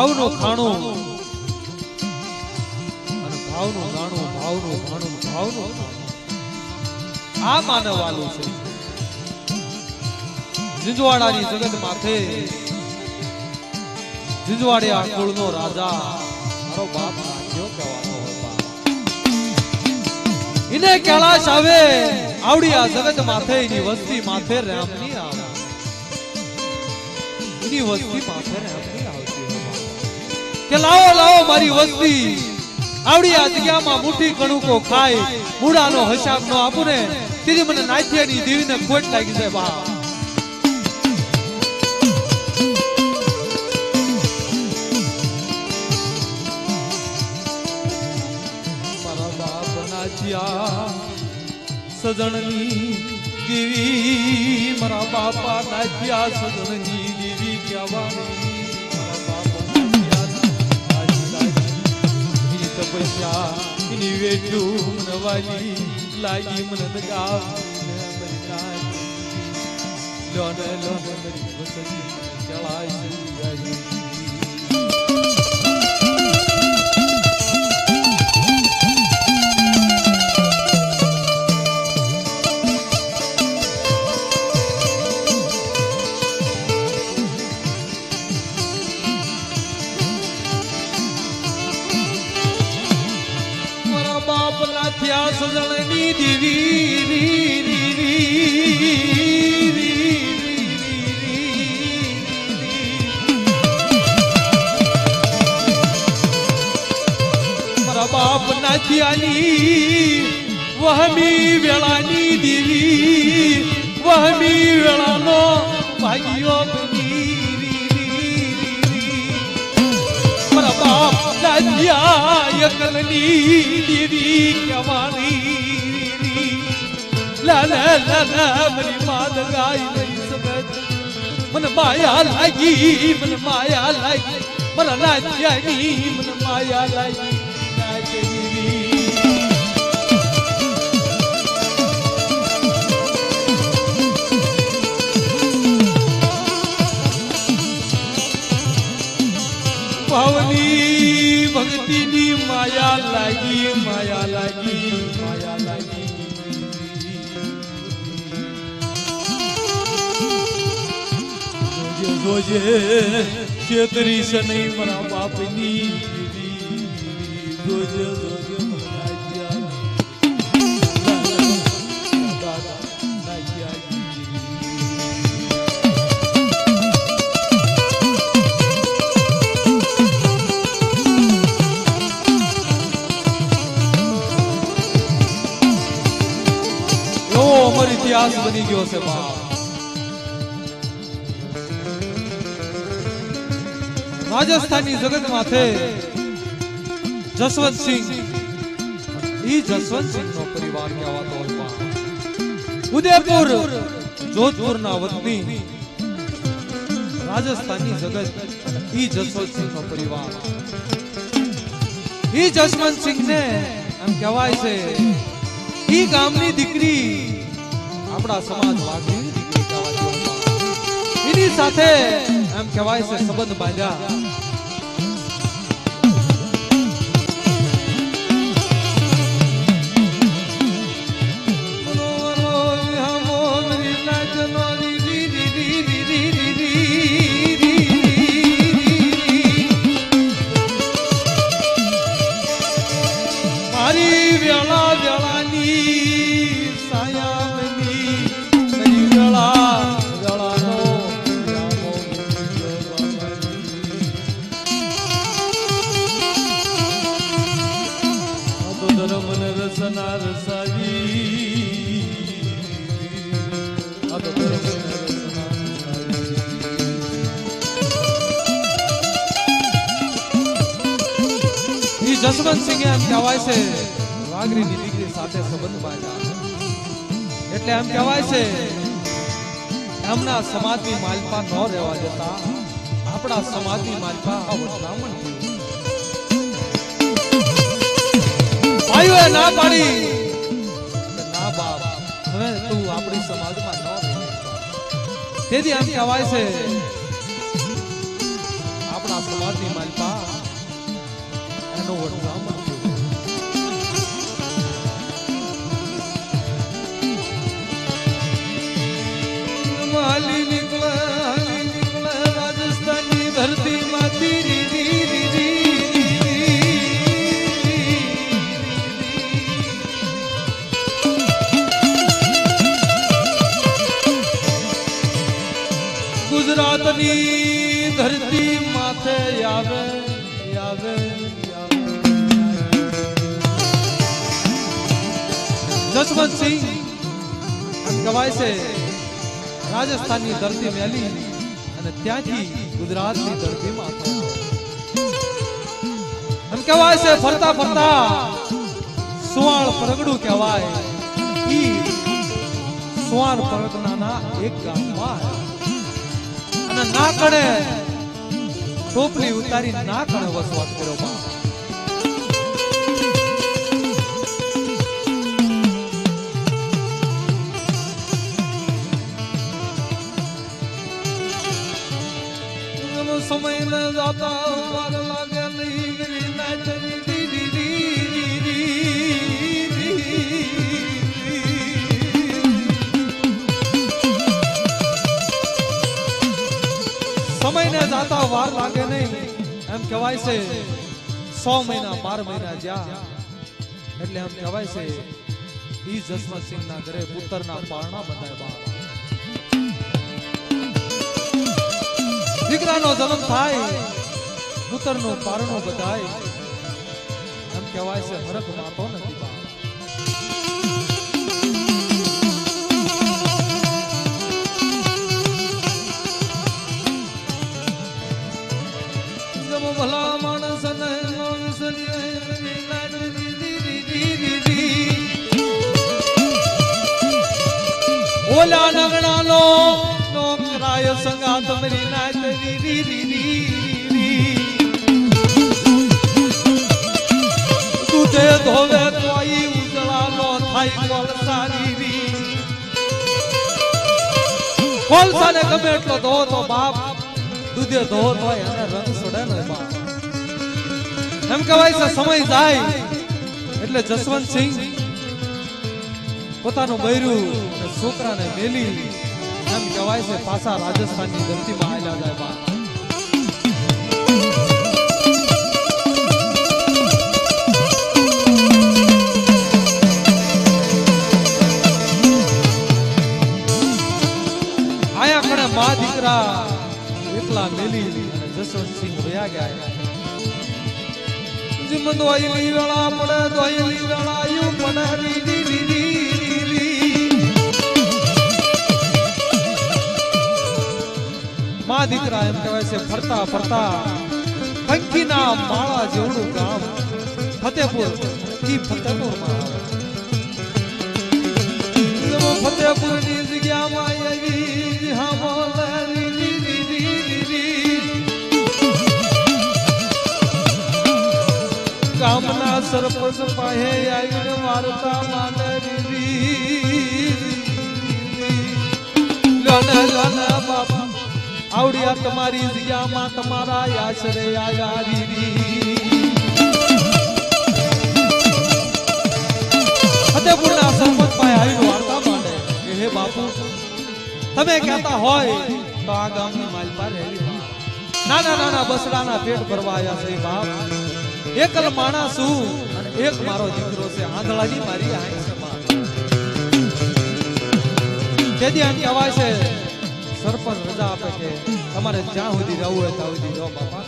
ભાવનું ખાણું અને ભાવનું ગાણું, ભાવનું ખાણું, ભાવનું ખાણું આ માનવાલું છે. જીંજવાડાની જગત માથે જીંજવાડિયા કુળનો રાજા મારો બાપ રાખ્યો કહેવાનો બાપ. ઇને કૈલાશ આવે આવડી આ જગત માથે એની વસ્તી માથે રામની આવે. એની વસ્તી માથે રામની આવતી કે લાવો લાવો મારી વસ્તી આવડી આ જગ્યામાં મુઠ્ઠી કણુકો ખાય મૂડાનો હિસાબ નો આપું ને તેથી મને નાથિયાની દેવીને ખોટ લાગી જાય બા. સજણની દેવી મારા બાપા નાચ્યા સજણની દેવી કહેવાની મારા બાપા નાચ્યા તપસ્યા એની વેઠું મને વાલી લાગી મને ગાવી લોને લોને મરી વસતી ચલાય જાય. સજણની દેવી મારા બાપ નાથિયાની વહમી વેળાની દેવી વહમી વેળાનો ભાગ્યો મારા બાપ નાથિયા યકલની દેવી કહેવાની લા લા લા લા મરી માદ ગાય નહીં સબત મને માયા લાગી મને માયા લાગી મારા નાથિયાની મને માયા લાગી ભાવની ભક્તિની માયા લાગી માયા લાગી માયા લાગી. જોજે છેતરીશ નહીં મારા બાપની જોજે જોજે ઇતિહાસ બની ગયો છે બાપ. રાજસ્થાનની જગત માથે જસવંતસિંહ ઈ જસવંતસિંહ નો પરિવાર કહેવાતો હોય બાપ. ઉદયપુર જોધપુરના વતની રાજસ્થાનની જગત ઈ જસવંતસિંહ નો પરિવાર. ઈ જસવંતસિંહ ને એમ કહેવાય છે ઈ ગામની દીકરી આપણા સમાજ વાઘની દીકરી કહેવાય. એની સાથે એમ કહેવાય છે સંબંધ બાંધ્યા. મારી વેળા વેળાની સાયામની મારી વેળા વેળાનો ધર્મ રસના રસાવી જસવંતસિંહ એમ કહેવાય છે વાઘરીની દીકરી સાથે સંબંધ બાંધ્યા. એટલે એમ કહેવાય છે એમના સમાજની માલપા ન રહેવા દેતા આપણા સમાજની માલપા બ્રાહ્મણ ભાઈઓએ ના પાડી ના બાપ હવે તું આપણી સમાજમાં ન રહે. તેથી એમ કહેવાય છે આપણા આપણા સમાજની માલપા એનો વડવામણ માલી નીકળે રાજસ્થાનની ધરતી માંથી ગુજરાતની ધરતી માથે આવે જસવંતસિંહ કહેવાય છે રાજસ્થાનની ધરતી મેલી અને ત્યાંથી ગુજરાતની ધરતીમાં એમ કહેવાય છે ફરતા ફરતા સુવાળ પરગડું કહેવાય ઈ સુવાળ પરગડાના એક ગામમાં અને ના કણે ટોપલી ઉતારી ના કણે વસવાટ કર્યો બા समय न जाता વાર લાગે નહીં મેરી નાચની સમય ને જાતા વાર લાગે નહીં એમ કહેવાય છે 100 મહિના 12 મહિના જ્યાં એટલે એમ કહેવાય છે ઈ જસવંતસિંહ ના ઘરે પુત્રના પારણા બંધાય દીકરાનો જન્મ થાય પુત્રનો પારણો બધાય એમ કહેવાય છે હરખ માતો નથી બા જમ ભલા માણસ ને નો ઓલા નગણાનો નોકરાય સંગાત મરી નાચરી દૂધે ધોવે તો ઈ ઉજળાનો થાય કોલસારી કોલસાને ગમે એટલો ધો તો બાપ દૂધે ધો તો એને રંગ છોડે ને બાપ એમ કહેવાય છે સમય જાય એટલે જસવંતસિંહ પોતાનું બૈરું અને છોકરાને મેલી એમ કહેવાય છે પાછા રાજસ્થાનની ધરતીમાં આવેલા જાય બા આયા કણે મા દીકરા એકલા મેલી અને જસવંતસિંહ વયા ગયા જીમ દોઈલી વેળા પડે દોઈલી વેળા યુ પડે મા દીકરા એમ કહેવાય છે ફરતા ફરતા કંકીના માળા જેવડું ગામ ફતેપુર ઈ ફતેપુરમાં આવે ફતેપુરની જગ્યામાં આવી ગામના સરપંચ પાસે આવીને વાર્તા માંડે બાપા આવડિયા તમારી જગ્યામાં તમારા આશરે આવ્યા ફતેપુરના સરપંચ પાસે આવીને વાર્તા માંડે કે હે બાપુ તમે કહેતા હોય તો આ ગામની માલપા રહેલી નાના નાના બસડાના પેટ ભરવા આવ્યા છે બાપ એકલ માણસ છું અને એક મારો દીકરો છે આંધળાની મારી આંખ છે માં તેથી આમ કહેવાય છે સરપંચ રજા આપે કે તમારે જ્યાં સુધી રહેવું હોય ત્યાં સુધી રહો બાપા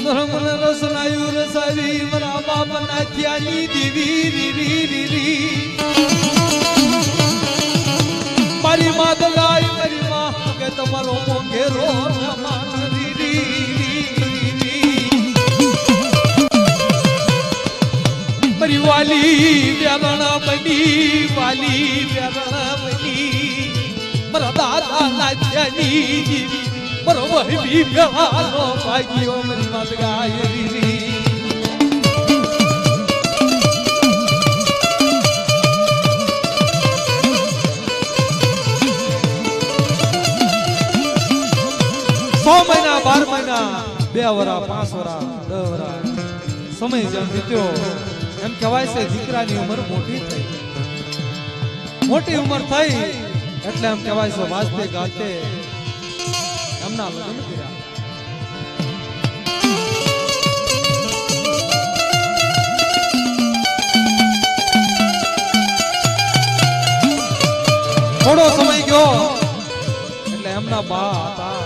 ધર્મને રસનાયું રસાવી મારા બાપ નાથિયાની દીવી મારી માં દલાઈ મારી માં કે તમારો મોંઘેરો મારી વાલી વ્યારણા બની મારા દાદા નાથિયાની દીવી બરોબર બી વ્યવહારો ભાગ્યો મારી માત ગાયરી મહિના 12 મહિના 2 વરા 5 વરા 10 વરા સમય જેમ વીત્યો એમ કહેવાય છે દીકરાની ઉંમર મોટી થઈ મોટી ઉંમર થઈ એટલે એમ કહેવાય છે વાજતે ગાતે એમના લગ્ન કર્યા થોડો સમય ગયો એટલે એમના બા હતા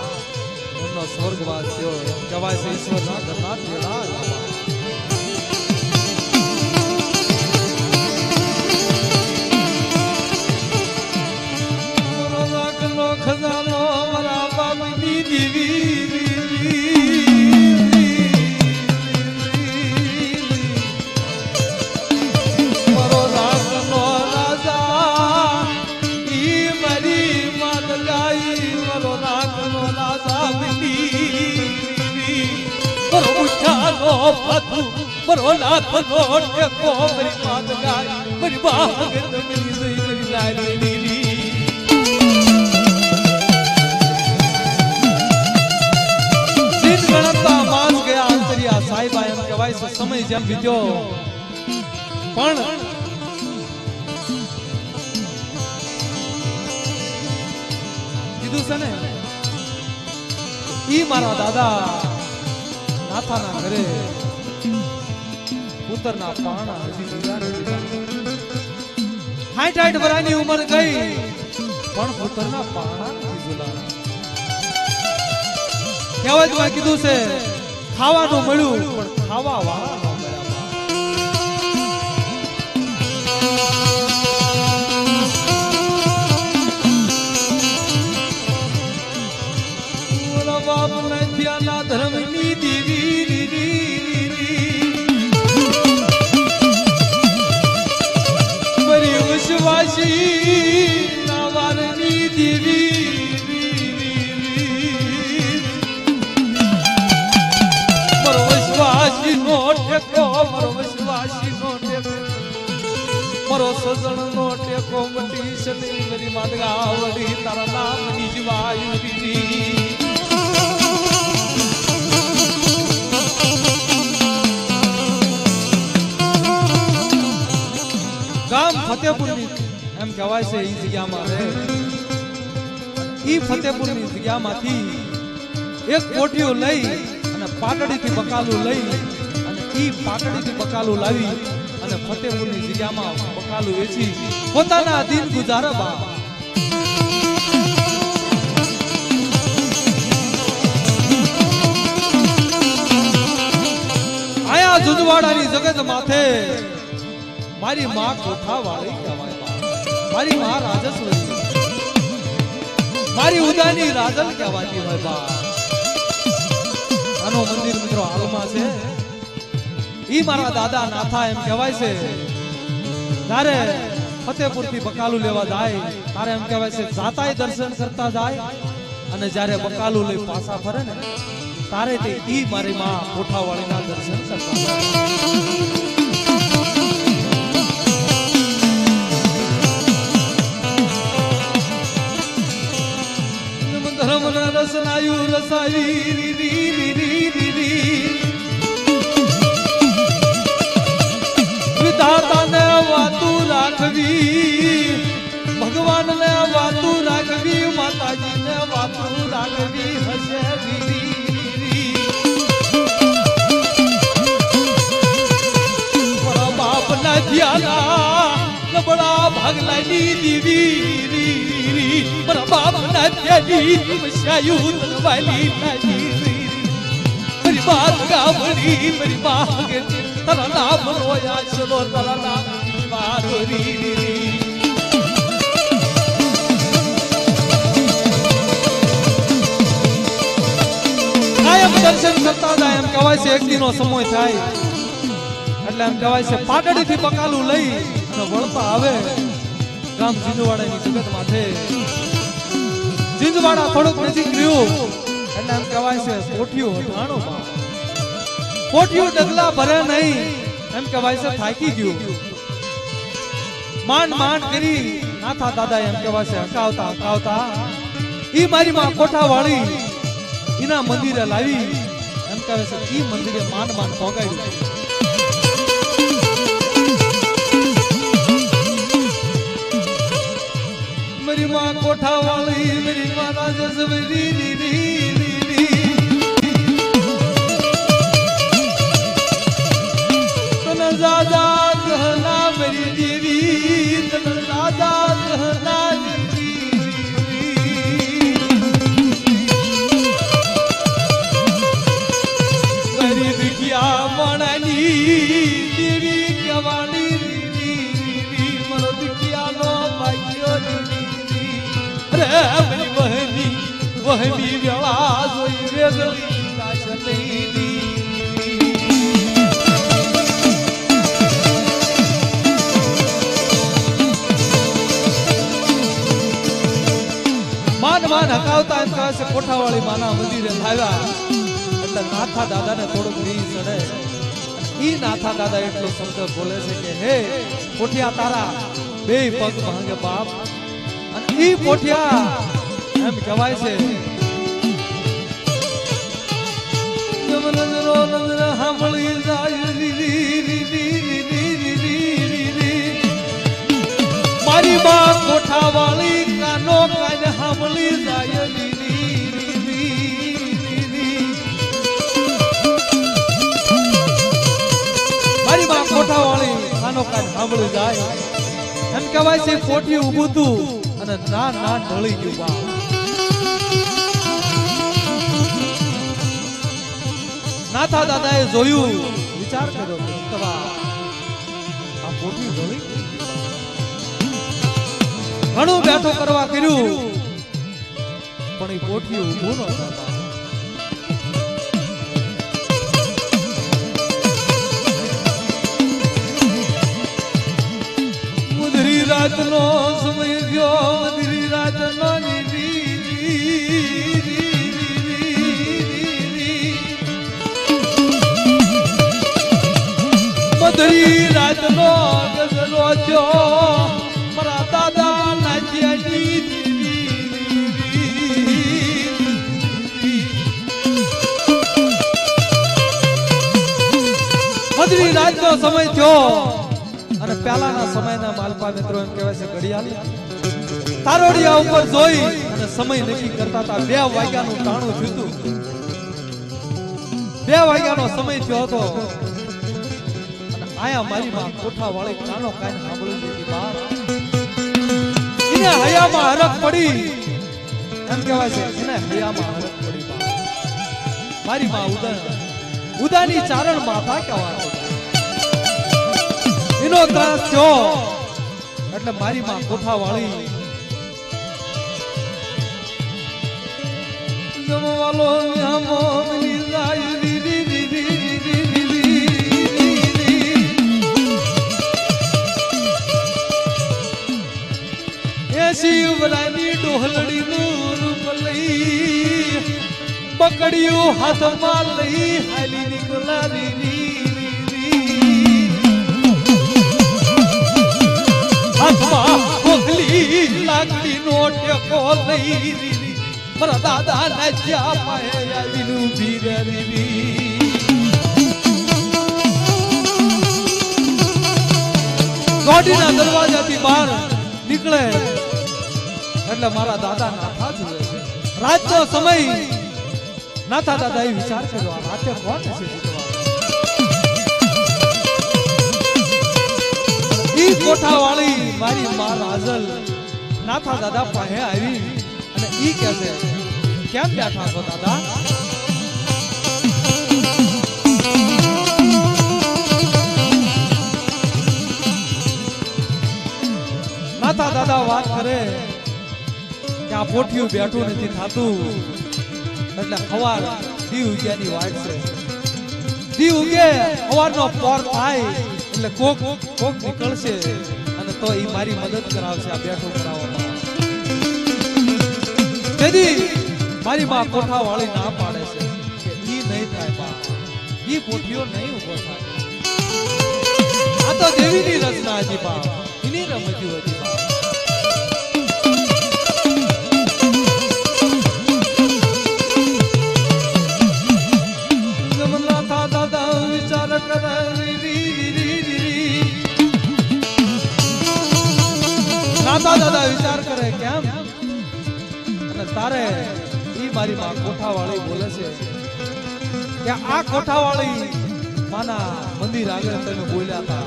એમનો સ્વર્ગવાસ થયો કહેવાય છે ઈશ્વરના ઘરના થયેલા ખજાનો મારા બાપની દીવી મારો રાખનો રાજા ઈ મારી માત ગાઈ મારો રાખનો રાજા મારો ઉઠાનો ફાતુ મારો નાથનો ટેકો મારી માત ગાઈ મારી બાગત મિલી મારી લાલી ગણતા માસ ગયા અંતરિયા સાહેબા એમ કહેવાય છે સમય જેમ વીત્યો પણ કીધું છે ને ઈ મારા દાદા નાથાના ઘરે પુત્રના પાણા હજી જુદા નથી 60 વર્ષની ઉંમર ગઈ પણ પુત્રના પાણા નથી જુદા કહેવાય કીધું છે ખાવાનું મળ્યું પણ ખાવા વાળા ન મળ્યા બાપ નથિયાના ધર્મની દીવી મારી વિશ્વાસી ના વારની દીવી મારો સજણ નો ટેકો મટી શની મારી માદગાવડી તારા નામની જીવાયુરી ગામ ફતેપુરની એમ કહેવાય છે ઈ જગ્યામાં રહે ઈ ફતેપુરની જગ્યામાંથી એક કોઠીઓ લઈ અને પાટડીથી બકાલું લઈ અને ઈ પાટડીથી બકાલું લાવી અને ફતેપુરની જગ્યામાં બકાલું વેચી પોતાના દિન ગુજારવા આયા જુજવાડાની જગત માથે મારી માં કોઠા વાળી કહેવાય મારી માં રાજેશ્વરી મારી ઉદાની રાજલ કહેવાતી હોય બા આનો મંદિર મિત્રો હાલમાં છે ઈ મારા દાદા નાથા એમ કહેવાય છે ત્યારે ફતેપુર થી બકાલું લેવા જાય તારે એમ કહેવાય છે જાતાય દર્શન કરતા જાય અને જ્યારે બકાલું લઈ પાછા ફરે ને તારે તે ઈ મારી માં કોઠાવાળીના દર્શન કરતા જાય ધર્મના રસનાયુ રસાવી વિધાતાને વાતું રાખવી ભગવાનને વાતું રાખવી માતાજીને વાતું રાખવી હશે મારા બાપના ધ્યાના નબળા ભાગલાની દીવી મારા બાપના ધ્યાની સમસ્યાયુ તરવાલી નાજી મારી બાત ગાવડી મારી બાગે તારા નામ રોયા ચલો તારા નામ વાદરી કાયમ દર્શન કરતા જાય એમ કહેવાય છે એક દિનો સમય થાય એટલે એમ કહેવાય છે પાટડી થી બકાલું લઈ અને વળતા આવે ગામ જીંજવાડાની જગત માથે જીંજવાડા થોડુંક નજીક રહ્યું એટલે એમ કહેવાય છે કોઠિયું હટાણો કોઠિયું ડગલા ભરે નહીં એમ કહેવાય છે થાકી ગયું માંડ માંડ કરી નાથા દાદા એમ કહેવાય છે હકાવતા હકાવતા ઈ મારી માં કોઠા વાળી એના મંદિરે લાવી એમ કહે છે એ મંદિરે માન પહોંચાડ્યું. मेरी माँ कोठा वाली मेरी माता जसवरी तन दादा कहना मेरी देवी तन दादा कहना मेरी दिखिया मणानी देवी कवानी मरो दिखिया नो भाइयों मेरी वहनी वेला जोई वेगળી કાશ નહીં માન હકાવતા એમ કહે છે કોઠાવાળી માના મંદિરે આવ્યા એટલે નાથા દાદાને થોડુંક રી ચડે. ઈ નાથા દાદા એટલો શબ્દ બોલે છે કે હે કોઠિયા તારા બે પગ ભાંગે બાપ. અને ઈ પોઠિયા એમ કહેવાય છે સાંભળી જાય મારી બા કોઠા વાળી કાનો કાન સાંભળી જાય મારી બા કોઠા વાળી કાનો કાન સાંભળી જાય એમ કહેવાય છે પોઠી ઊભું તું અને ના ઢળી ગયું બા. નાથા દાદાએ જોયું વિચાર કર્યો કે આ પોઠી ઢળી ઘણું બેઠો કરવા કર્યું પણ એ પોઠી ઊભું ન થતા. મધરી રાતનો સમય ગયો મધરી રાતનો મધરી રાતનો ગજરો થયો મારા દાદા નાચ્યાની મધરી રાતનો સમય થયો અને પહેલાના સમયના માલપા મિત્રો એમ કહેવાય છે ઘડિયાળ તારોડિયા ઉપર જોઈ અને સમય નક્કી કરતા હતા. 2 વાગ્યાનું ટાણું થયું. 2 વાગ્યાનો સમય થયો હતો અને આયા મારી માં કોઠા વાળી કાનો કાન સાંભળી દીધી બાપ. એને હયામાં હરખ પડી એમ કહેવાય છે એને હયામાં હરખ પડી બાપ. મારી માં ઉદાની ચારણ માથા કહેવાય એનો ત્રાસ થયો એટલે મારી માં કોઠા વાળી જમવાલો યામો મિલી જાય એ શિવરાની ડોહલડી નું રૂપ લઈ પકડ્યું હાથમાં લઈ હાલી નીકળારી હાથમાં કોકલી લાકડી નો ટેકો લઈ મારા દાદા ના જ્યાં પાએ આવીનું ભીરેલી ગાડીના દરવાજાથી બહાર નીકળે એટલે મારા દાદા નાથા જુએ છે. રાતનો સમય નાથા દાદાએ વિચાર કર્યો આ રાતે કોણ છે ઈ કોઠા વાળી મારી માં રાજલ નાથા દાદા પાસે આવી અને ઈ કહે છે કેમ બેઠા છો દાદા? નાથા દાદા વાત કરે કે આ પોઠિયું બેઠું નથી થાતું એટલે સવાર દી ઉગ્યાની વાત છે. દી ઉગે સવારનો પોર થાય એટલે કોક નીકળશે અને તો ઈ મારી મદદ કરાવશે આ બેઠું કરાવવામાં. તેથી મારી માં કોઠા વાળી ના પાડે છે કે ઈ નહીં થાય બા, ઈ પોઠિયો નહીં ઉભો થાય. આ તો દેવીની રચના હતી બા, એની રમતી હતી બા. મારી માં કોઠાવાળી બોલે છે કે આ કોઠાવાળી માના મંદિર આગળ તમે બોલ્યા હતા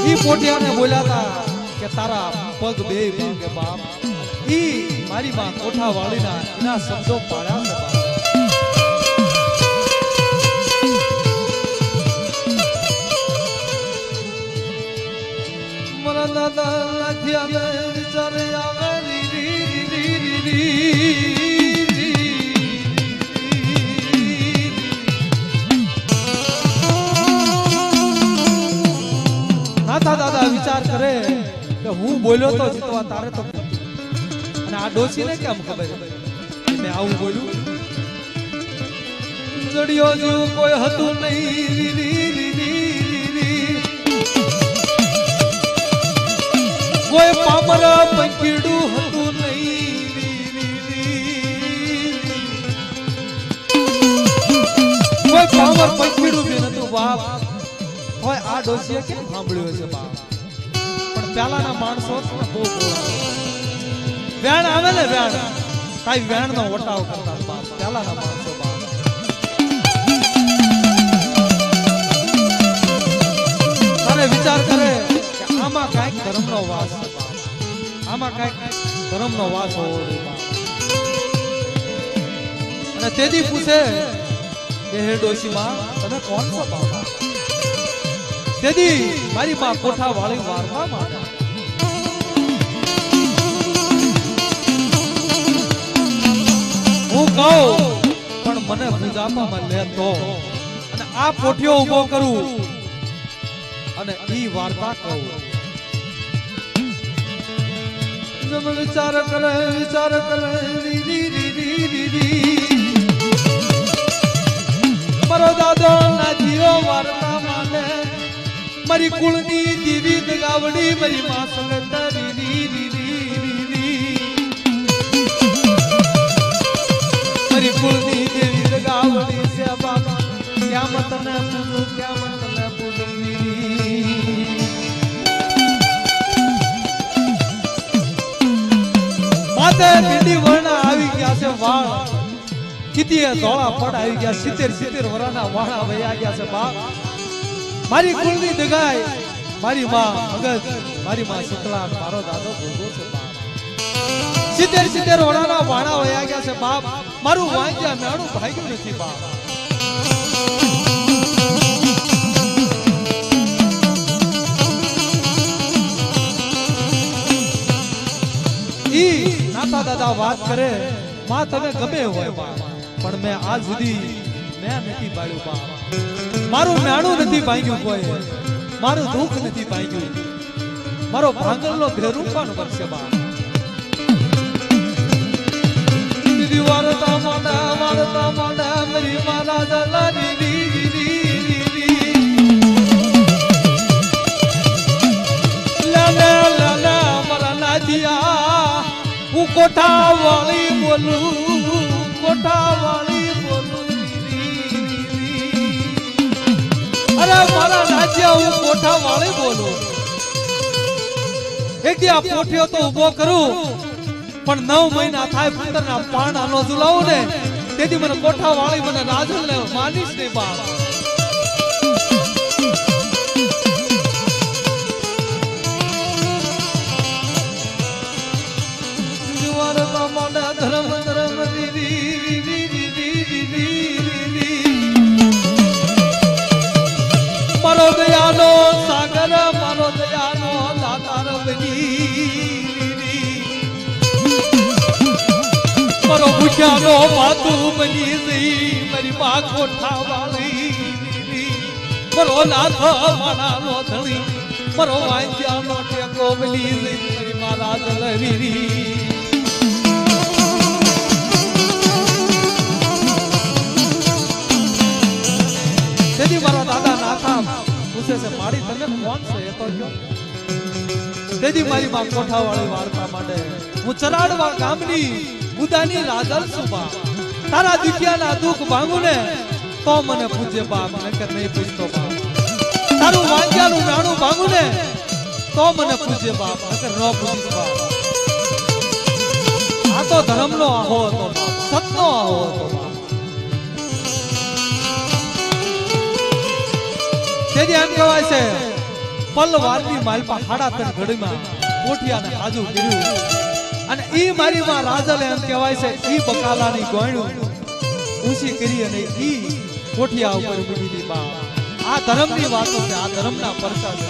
ઈ પોટિયાને બોલ્યા હતા કે તારા પગ બે ભાંગે બાપ ઈ મારી માં કોઠાવાળીના એના શબ્દો પાડ્યા છે બાપ મરા દાદા લખ્યા વિચારે આવે દાદા વિચાર કરે કે હું બોલ્યો તો જીતવા તારે તો અને આ ડોશીને કેમ ખબર કે મેં આવું બોલ્યું જડિયો જેવું કોઈ હતું નહીં કોઈ પામર પંખીડું હતું નહીં કોઈ પામર પંખીડું બી નતું બાપ હોય આ ડોશીએ કેમ સાંભળ્યું છે બાપ પણ પહેલાના માણસો બહુ વેણ આવે ને વેણ કાઈ વેણ નો વટાવ કરતા બાપ પહેલાના માણસો બાપ તારે વિચાર કરે કે આમાં કાઈક ધર્મનો વાસ છે બાપ આમાં કાઈક ધર્મનો વાસ હોવો જોઈએ બાપ અને તેદી પૂછે કે હે ડોશી માં તમે કોણ છો બાપ તેદી મારી માં કોઠાવાળી વાર્તા માંડે હું કહું પણ મને પૂજાપામાં લેતો અને આ પોઠિયો ઉભો કરું અને ઈ વાર્તા કહું જમ વિચાર કરે મારો દાદો ના જીવો વાર્તા માને મારી કુળની દીવી દગાવડી મારી માં સંગતરી મારી કુળની દેવી દગાવડી છે બાબા ક્યાં મતને પૂજું ક્યાં મતને પૂજું માતે પીડી વર્ણા આવી ગયા છે વાળ કીધીએ ધોળા પડ આવી ગયા 70 વરાના વાળા વયા ગયા છે બાપ મારી કુળની દગાઈ મારી માં મગજ મારી માં શુક્લા મારો દાદો ભોગો છે બાપ 70 વડાના વાણા વયા ગયા છે બાપ મારું વાંજ્યા મેણું ભાગ્યું નથી બાપ ઈ નાતા દાદા વાત કરે માં તમે ગમે હોય બાપ પણ મેં આજ સુધી મેં નથી પાડ્યું બાપ મારું નાણું નથી ભાંગ્યું કોઈ મારું દુઃખ નથી ભાંગ્યું મારો ભાંગરનો ભેરું પણ વરસે બાપ દીદી વારતા માંડા મારી મારા જલાની લાલા મારા નાદિયા હું કોઠાવાળી બોલું અરે મારા નાચિયા હું કોઠાવાળી બોલું એક દી આ પોઠિયો તો ઉભો કરું પણ 9 મહિના થાય પુત્રના પાણાનો ઝુલાવું ને તેથી મને કોઠાવાળી મને રાજલ ને માનીશ નહીં બાપ ધર્મ મારો દયાનો સાગર મારો દયાનો દાતાર બની મારો ભૂખ્યાનો માતું બની જઈ મારી માં કોઠાવાળી મારો નાથ માણાનો ધણી મારો વાંજ્યાનો ટેકો બની જઈ મારી મારા જલવીરી તેથી મારા દાદા નાથા પૂછે છે મારી તમે કોણ છે એ તો કયો તેથી મારી માં કોઠાવાળી વાર્તા માટે હું ચરાડવા ગામની ઉદાની રાજલ સુબા તારા દુખિયાના દુઃખ ભાંગું ને તો મને પૂજે બાપ નકર નહીં પૂછતો બાપ તારું વાંગ્યાનું નાણું ભાંગું ને તો મને પૂજે બાપ નકર ન પૂછ બાપ ધર્મનો આહો હતો, સતનો આહો હતો. તેથી એમ કહેવાય છે પલવારની માલપા ખાડા તન ઘડીમાં કોઠિયાને હાજુ કર્યું અને ઈ મારી માં રાજલે એમ કહેવાય છે ઈ બકાલાની ગોયણું ઊંચી કરી અને ઈ કોઠિયા ઉપર મૂકી દીધી બા. આ ધર્મની વાતો છે, આ ધર્મના પરચા છે.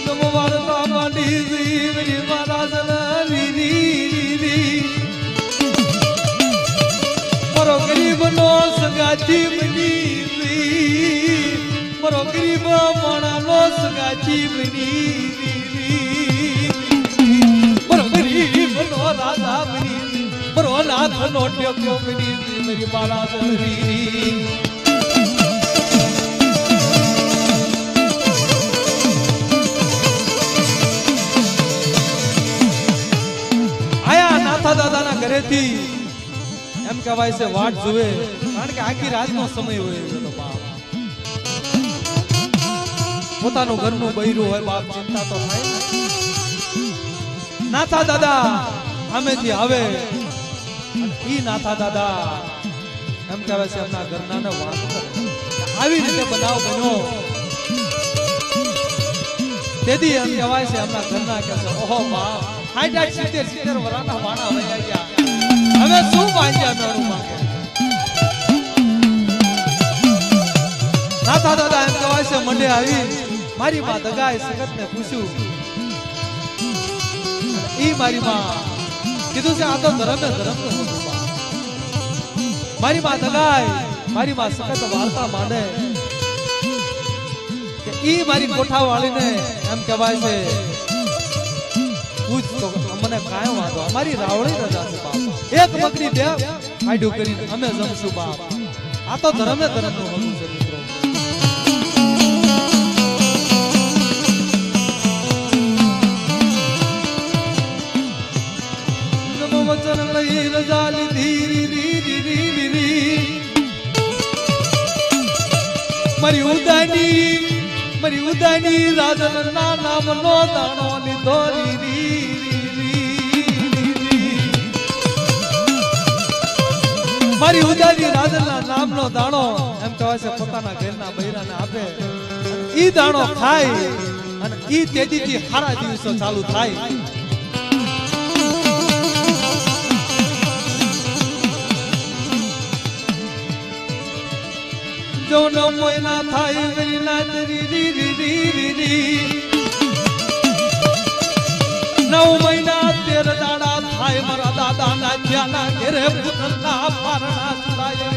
નમો વારતા માંડી જીવની મહારાજના રીરી મરો ગરીબનો સગાથી બની, મરો ગરીબ માણાનો સગાથી બની, મરો ગરીબનો રાજા બની, મરો નાથનો ટેકો બની મારી મહારાજની. આયા નાથા દાદાના ઘરેથી એમ કહેવાય છે વાટ જોવે, કારણ કે આખી રાતનો સમય હોય તો બાપ પોતાનું ઘરનું બૈરું હોય બાપ ચિંતા તો થાય ને. નાથા દાદા આમેથી આવે ઈ નાથા દાદા એમ કહેવાય છે એમના ઘરના ને વાત કરે. આવી રીતે બનાવ બન્યો તેથી એમ કહેવાય છે એમના ઘરના કહે છે ઓહો બાપ 60-70 વરાના વાણા વયા ગયા, હવે શું બાંધ્યા મેળું માંગે. નાથા દાદા એમ કહેવાય છે મંડે આવી મારી માં દગાએ સગત ને પૂછ્યું, ઈ મારી માં કીધું છે આ તો ધર્મ મારી માં દગાએ મારી માં સગત વાર્તા માંડે કે ઈ મારી કોઠા વાળીને એમ કહેવાય છે પૂછ તો મને કાયો વાંધો, અમારી રાવળી રજા છે બાપ, એક બકરી બે ખાડ્યું કરીને અમે જમશું બાપ. આ તો ધર્મે ધર્મનું હોવું છે મિત્રો. નમો વચન લઈ રજા લીધી મારી ઉદાની રાજન ના નામ નો દાણો લીધો મારી ઉદાની રાજના નામનો દાણો એમ કહેવાય છે પોતાના ઘરના બૈરાને આપે. ઈ દાણો ખાય અને ઈ તેદીથી સારા દિવસો ચાલુ થાય. જો ન મોયના થાય વેલા રી 9 મહિના 13 દાડા થાય મારા દાદા ના જ્ઞાના ઘેરે પુતના પારણા ચડાય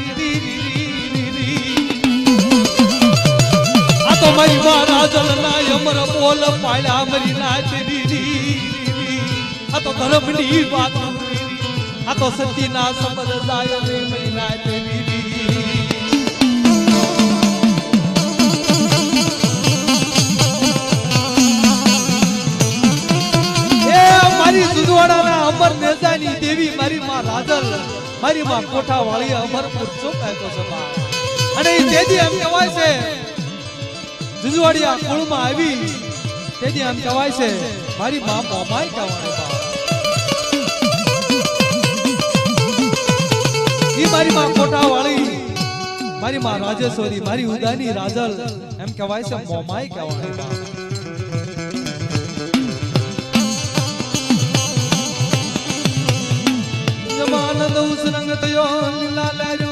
આ તો મારી મહારાજલ ના અમર બોલ પાડ્યા મરી ના આ તો ધર્મની વાત, આ તો સતી ના સંબંધ જાય મરી ના મારી સુજવાડાના અમર નેજાની દેવી મારી માં રાજલ મારી માં કોઠા વાળી અમરપુર ચોપાયો છે બા. અને ઈ તેદી એમ કહેવાય છે સુજવાડિયા કુળમાં આવી તેદી એમ કહેવાય છે મારી માં મોમાઈ કહેવાય બા. ઈ મારી માં કોઠા વાળી મારી માં રાજેશ્વરી મારી ઉદાની રાજલ એમ કહેવાય છે મોમાઈ કહેવાય બા. આનંદ ઉસરંગ થયો લીલા લારો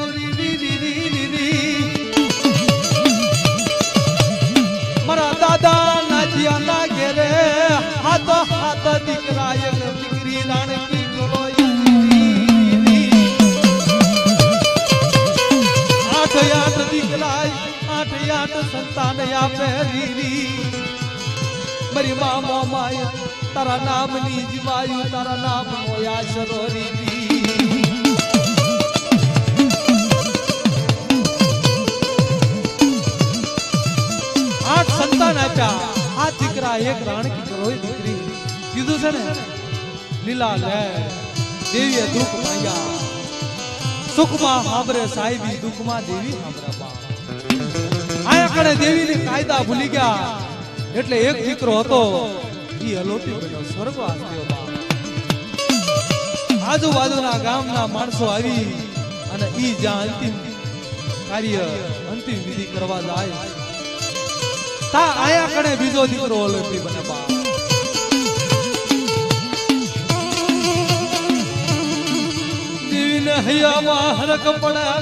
મારા દાદા નાથિયા ના ઘેરે હાથ હાથ દીકરા એક દીકરી રાણકી ગોળો 8 દીકરા 8 સંતાન આપે રીરી મારી માં મોમાય તારા નામની જીવાયું તારા નામ મોયા શરોરી 8 સંતાન આપ્યા. આ દીકરા એક રાણકી ગરોઈ દીકરી કીધું છે ને લીલા લે દેવીએ દુઃખ માંગ્યા સુખમાં હાબરે સાહેબી દુઃખમાં દેવી હાબરા બા. આયા કણે દેવીની કાયદા ભૂલી ગયા એટલે એક દીકરો હતો ઈ અલોટી બન્યો સ્વર્ગવાસ થયો બાપ આજુબાજુના ગામના માણસો આવી અને ઈ જ્યાં અંતિમ કાર્ય અંતિમ વિધિ કરવા જાય તા આયા કણે બીજો દીકરો અલોટી બને બાપ દેવીને હૈયામાં હરક પડા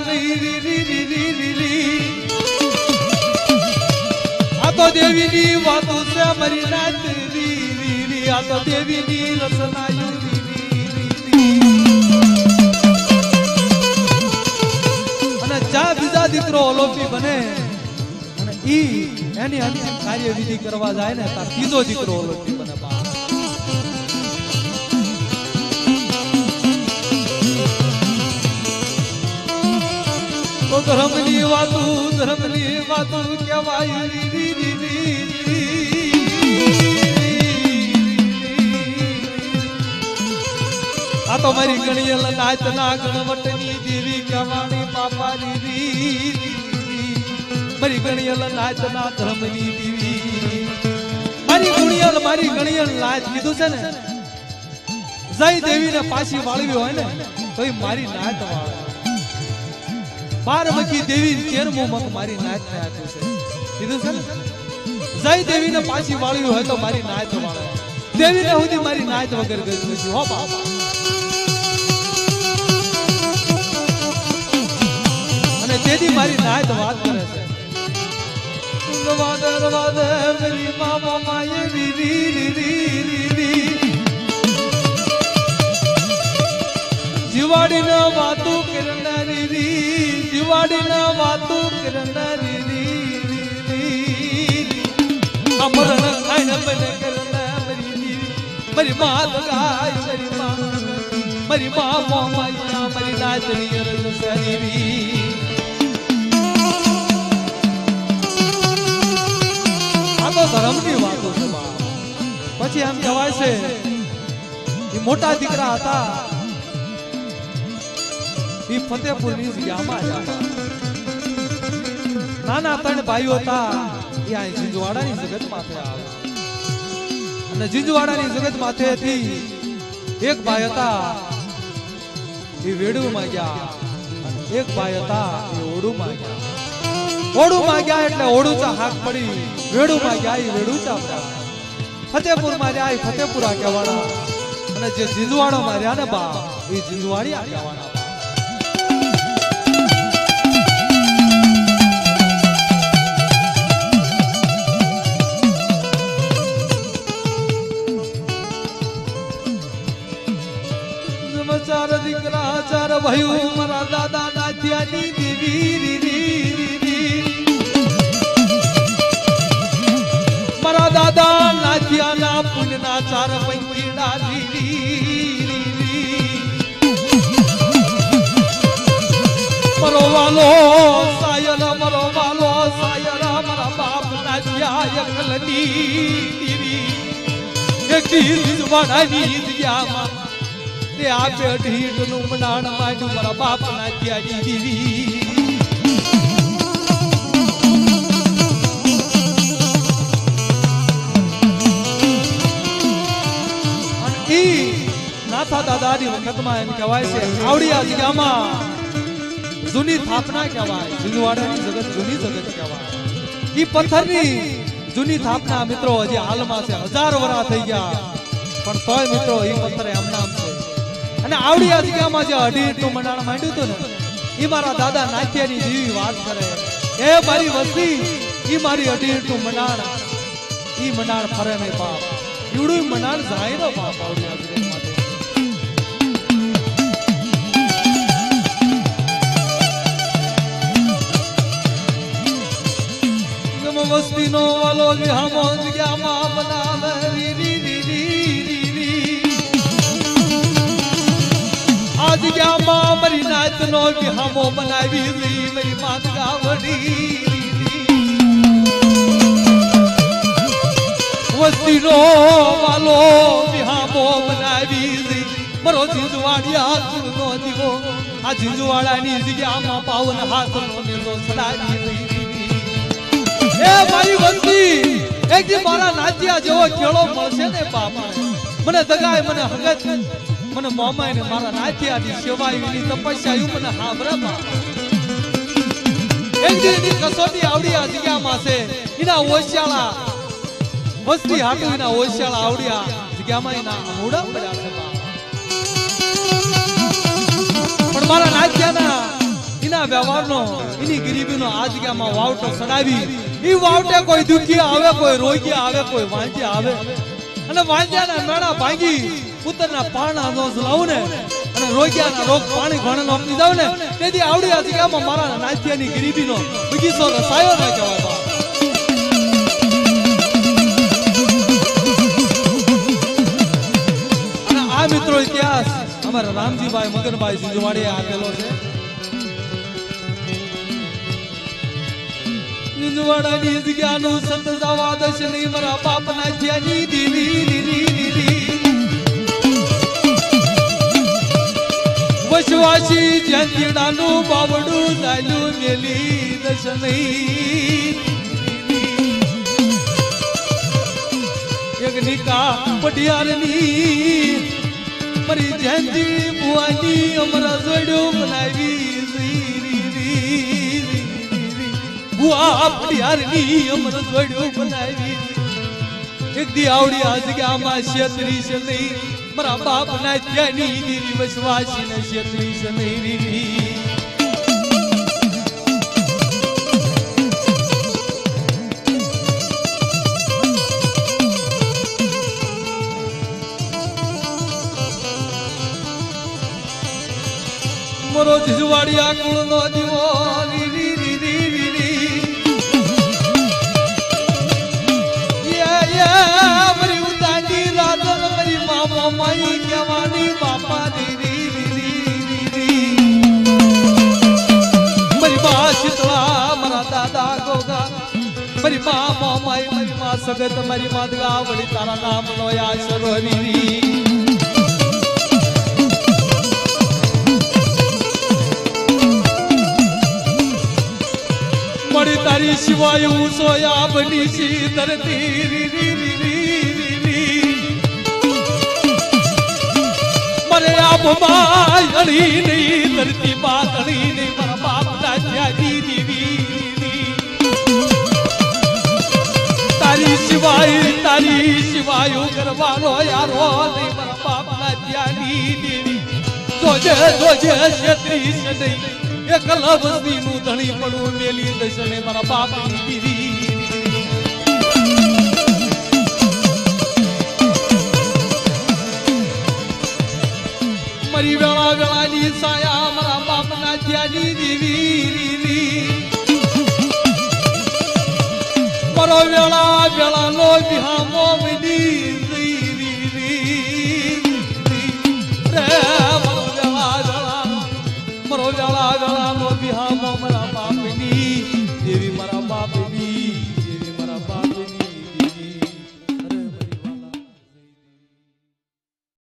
આ તો દેવીની વાતો છે મારી નાત આ તો દેવીની રસનાયું અને જ્યાં બીજા દીકરો અલોપી બને અને ઈ એની અંતિમ કાર્ય વિધિ કરવા જાય ને ત્યાં ત્રીજો દીકરો અલોપી બને બા તો ધર્મની વાતો કહેવાય આ તો મારી ગણિયલ નાચ ના ગણવટની દેવી કહેવાની પાપાની મારી ગણિયલ નાચ ના ધર્મની દેવી મારી ગણિયલ નાચ કીધું છે ને જય દેવીને પાછી વાળવી હોય ને તો એ મારી નાચ વાળે 12 દેવી 13મો મક મારી નાચ ને આપ્યું છે કીધું છે ને જય દેવીને પાછી વાળવી હોય તો મારી નાચ વાળે દેવીને સુધી મારી નાચ વગર ગઈ નથી હો બાપા અને તેથી મારી નાચ વાત કરે છે વાદ મેરી મામા માયે જીવાડીના વાતો કરનારી જીવાડીના વાતો કરનારી અમરણ ખાઈને બને કરનારી મારી માત ગાય મારી મા માયા મારી નાચની રસની આ તો ધર્મની વાતો છે પછી એમ કહેવાય છે એ મોટા દીકરા હતા એ ફતેપુરની જગ્યામાં નાના 3 ભાઈઓ હતા એ આ જીંજવાડાની જગત માથે આવે અને જીંજવાડાની જગત માથેથી એક ભાઈ હતા એ વેડુમાં ગયા અને એક ભાઈ હતા એ ઓડુમાં ગયા ઓડુમાં ગયા એટલે ઓડુચા હાક પડી વેડુમાં ગયા એ વેડુચા પડ્યા ફતેપુરમાં રહ્યા એ ફતેપુરા કહેવાના અને જે જીંજવાડામાં રહ્યા ને બા એ જીંજવાડિયા કહેવાના ચાર દીકરા 4 ભાઈઓ મારા દાદા નાથિયાની દેવી મારા દાદા નાથિયાના પુણ્યના 4 પંખીડા મરો વાલો સાયલ મારા બાપ નાથિયા એકલની દેવી એક દી વાડાની જગ્યામાં આપે ઢીંડનું મનાણ માંડ્યું મારા બાપ નાથિયાની દેવી અને નાથા દાદાની વખતમાં એમ કહેવાય છે આવડિયા જગ્યામાં જૂની થાપના કહેવાય જીંજવાડાની જગત જૂની જગત કહેવાય ઈ પથ્થરની જૂની થાપના મિત્રો હજી હાલમાં છે 1000 વર્ષ થઈ ગયા પણ તોય મિત્રો ઈ પથ્થર એમ નામ છે અને આવડિયા જગ્યામાં જે અઢીનું મંડાણ માંડ્યું હતું ને એ મારા દાદા નાથિયાની જેવી વાત કરે એ મારી વસ્તી એ મારી અઢીનું મંડાણ ઈ મંડાણ ફરે નહીં બાપ એવડું મંડાણ જાય નો બાપ આવડિયા જગ્યા માટે વસ્તીનો વાલો વિહામો જગ્યામાં બનાવે આ જગ્યામાં મારી નાચનો વિહામો બનાવી મારી માત ગાવડી વસ્તીનો વાલો વિહામો બનાવી મારો જીંજવાડિયા કુળનો દીવો આ જીંજવાડાની જગ્યામાં પાવન હાથનો નેલો સડાવી એ મારી વસ્તી એક દી મારા નાચિયા જેવો ખેડો મળશે ને બાપ મને દગાય મને હગત મને મોમાય ને મારા નાચિયાની સેવાયની તપસ્યા મને હાબરા બાપ એક દી ની કસોટી આવડી આ જગ્યામાં છે એના ઓશિયાળા વસ્તી હાટુ એના ઓશિયાળા આવડિયા જગ્યામાં એના મોડા પડ્યા છે બાપ પણ મારા નાચિયાના એના વ્યવહારનો એની ગરીબીનો આ જગ્યામાં વાવટો સડાવી ઈ વાવટે કોઈ દુખી આવે કોઈ રોગી આવે કોઈ વાંજ્યા આવે અને વાંજ્યાના મેળા ભાંગી પુત્રના પાણા નો લાવું ને અને રોગિયાના રોગ પાણી ઘણનો આપી દઉં ને તેથી આવડી આ જગ્યામાં મારા નાચિયાની ગરીબીનો બગીચો રસાયો ના કહેવાય અને આ મિત્રો ઇતિહાસ અમારા રામજીભાઈ મગનભાઈ સિંધવાડીએ આપેલો છે નિંદવાડાની જગ્યાનું સંત જવા દશે નહીં મારા બાપના જ્યાની દીવી વસવાસી જ્યાં ચીડાનું બાવડું ચાલ્યું મેલી દશે નહીં એક નિકા પઢિયારની મારી જયંતી બુવાની અમારા જોડ્યું બનાવી બુઆ પઢિયારની અમારા જોડ્યું બનાવી એક દી આવડી આ જગ્યામાં છેતરી છે નહીં મારા બાપ ના ત્યાંની દીવી વસવાસી ને છેતરી છે નહીં મોરો જીજવાડિયા કુળ નો દીવો મારી ઉતાની રાતો મારી મામા માઈ કહેવાની બાપા મારી મા શીતળા મારા દાદા ગોગા મારી મામા માઈ મારી મા સગત મારી માદગા વળી તારા નામ નો આશરો મળી તારી સિવાય હું સોયા બની છી ધરતી મરે આબમાં અણી નહીં ધરતી માં અણી નહીં મારા બાપ રાજી દીવી તારી સિવાય કરવાનો યારો નહીં મારા બાપ રાજી દેવી જોજે છેત્રી છે નહીં એકલા વસ્તી નું ધણી પડું મેલી દશે ને મારા બાપની દીવી મારી વેળા વેળાની સાયા મારા બાપના જ્યાની દીવી મારો વેળા વેળાનો વિહામો